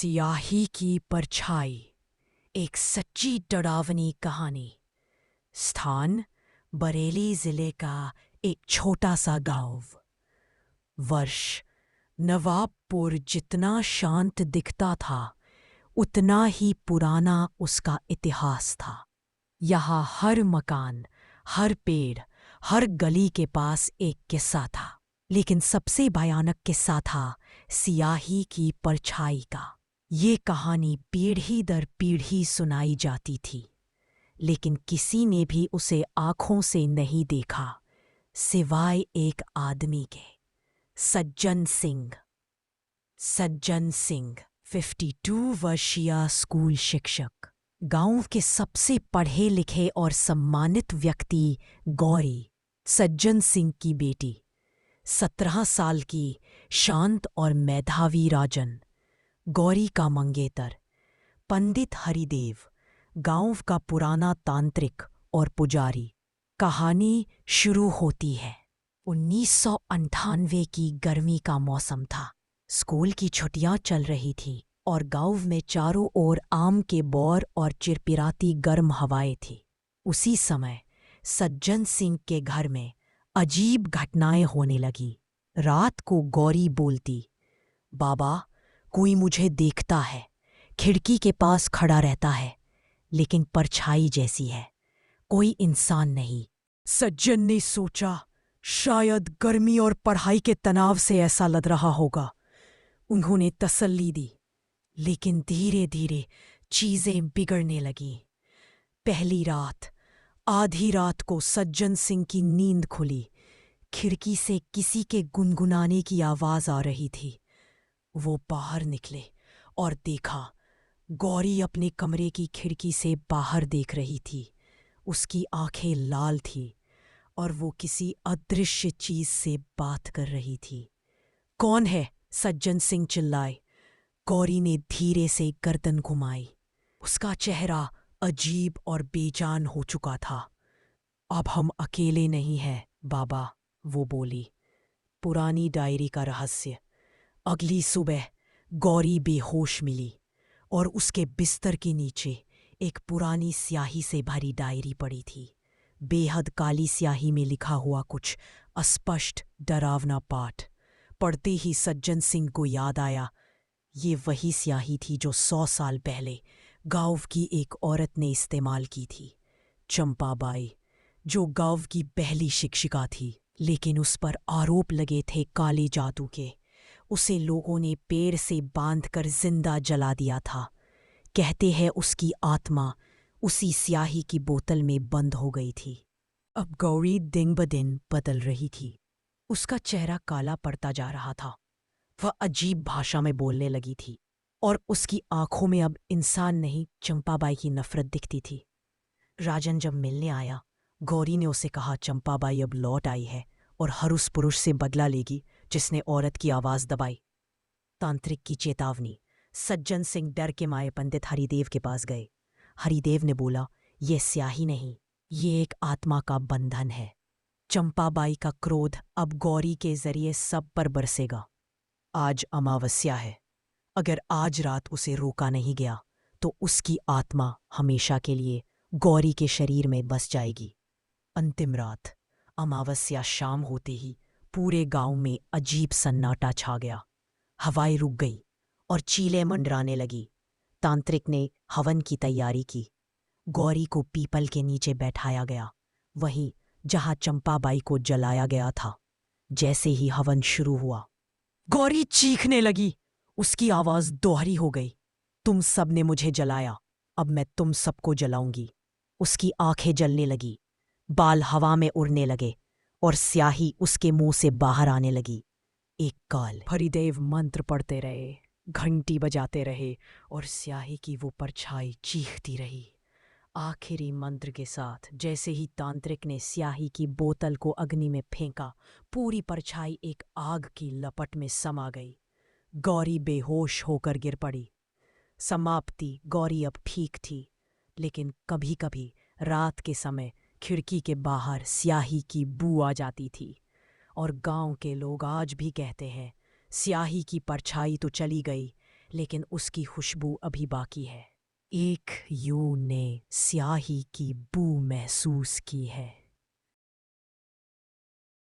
सियाही की परछाई, एक सच्ची डरावनी कहानी। स्थान बरेली जिले का एक छोटा सा गांव। वर्ष नवाबपुर जितना शांत दिखता था, उतना ही पुराना उसका इतिहास था। यहाँ हर मकान, हर पेड़, हर गली के पास एक किस्सा था। लेकिन सबसे भयानक किस्सा था सियाही की परछाई का। ये कहानी पीढ़ी दर पीढ़ी सुनाई जाती थी, लेकिन किसी ने भी उसे आंखों से नहीं देखा, सिवाय एक आदमी के, सज्जन सिंह। सज्जन सिंह 52 वर्षीय स्कूल शिक्षक, गांव के सबसे पढ़े लिखे और सम्मानित व्यक्ति गौरी, सज्जन सिंह की बेटी, 17 साल की शांत और मेधावी राजन, गौरी का मंगेतर पंडित हरिदेव, गांव का पुराना तांत्रिक और पुजारी। कहानी शुरू होती है। 1998 की गर्मी का मौसम था। स्कूल की छुट्टियां चल रही थीं और गांव में चारों ओर आम के बौर और चिरपिराती गर्म हवाएं थीं। उसी समय सज्जन सिंह के घर में अजीब घटनाएं होने लगी। रात को गौरी बोलती, बाबा, कोई मुझे देखता है, खिड़की के पास खड़ा रहता है, लेकिन परछाई जैसी है, कोई इंसान नहीं। सज्जन ने सोचा, शायद गर्मी और पढ़ाई के तनाव से ऐसा लग रहा होगा। उन्होंने तसल्ली दी, लेकिन धीरे धीरे चीजें बिगड़ने लगीं। पहली रात, आधी रात को सज्जन सिंह की नींद खुली। खिड़की से किसी के गुनगुनाने की आवाज आ रही थी। वो बाहर निकले और देखा, गौरी अपने कमरे की खिड़की से बाहर देख रही थी। उसकी आंखें लाल थीं और वो किसी अदृश्य चीज से बात कर रही थी। कौन है? सज्जन सिंह चिल्लाए। गौरी ने धीरे से गर्दन घुमाई। उसका चेहरा अजीब और बेजान हो चुका था। अब हम अकेले नहीं हैं बाबा, वो बोली। पुरानी डायरी का रहस्य। अगली सुबह गौरी बेहोश मिली और उसके बिस्तर के नीचे एक पुरानी स्याही से भरी डायरी पड़ी थी। बेहद काली स्याही में लिखा हुआ कुछ अस्पष्ट डरावना पाठ। पढ़ते ही सज्जन सिंह को याद आया, ये वही स्याही थी जो 100 साल पहले गांव की एक औरत ने इस्तेमाल की थी, चंपाबाई, जो गांव की पहली शिक्षिका थी। लेकिन उस पर आरोप लगे थे काले जादू के। उसे लोगों ने पेड़ से बांधकर जिंदा जला दिया था। कहते हैं उसकी आत्मा उसी स्याही की बोतल में बंद हो गई थी। अब गौरी दिन ब दिन बदल रही थी। उसका चेहरा काला पड़ता जा रहा था। वह अजीब भाषा में बोलने लगी थी और उसकी आंखों में अब इंसान नहीं, चंपाबाई की नफरत दिखती थी। राजन जब मिलने आया, गौरी ने उसे कहा, चंपाबाई अब लौट आई है और हर उस पुरुष से बदला लेगी जिसने औरत की आवाज दबाई। तांत्रिक की चेतावनी। सज्जन सिंह डर के मारे पंडित हरिदेव के पास गए। हरिदेव ने बोला, ये स्याही नहीं, ये एक आत्मा का बंधन है। चंपाबाई का क्रोध अब गौरी के जरिए सब पर बरसेगा। आज अमावस्या है। अगर आज रात उसे रोका नहीं गया तो उसकी आत्मा हमेशा के लिए गौरी के शरीर में बस जाएगी। अंतिम रात, अमावस्या शाम होते ही पूरे गांव में अजीब सन्नाटा छा गया। हवाएं रुक गई और चीलें मंडराने लगी। तांत्रिक ने हवन की तैयारी की। गौरी को पीपल के नीचे बैठाया गया, वहीं जहां चंपाबाई को जलाया गया था। जैसे ही हवन शुरू हुआ, गौरी चीखने लगी। उसकी आवाज दोहरी हो गई, तुम सब ने मुझे जलाया, अब मैं तुम सबको जलाऊंगी। उसकी आंखें जलने लगी, बाल हवा में उड़ने लगे और स्याही उसके मुंह से बाहर आने लगी। एक काल। हरिदेव मंत्र पढ़ते रहे, घंटी बजाते रहे और स्याही की वो परछाई चीखती रही। आखिरी मंत्र के साथ जैसे ही तांत्रिक ने स्याही की बोतल को अग्नि में फेंका, पूरी परछाई एक आग की लपट में समा गई। गौरी बेहोश होकर गिर पड़ी। समाप्ति। गौरी अब ठीक थी, लेकिन कभी कभी रात के समय खिड़की के बाहर स्याही की बू आ जाती थी और गांव के लोग आज भी कहते हैं, स्याही की परछाई तो चली गई, लेकिन उसकी खुशबू अभी बाकी है। एक यूं ने स्याही की बू महसूस की है।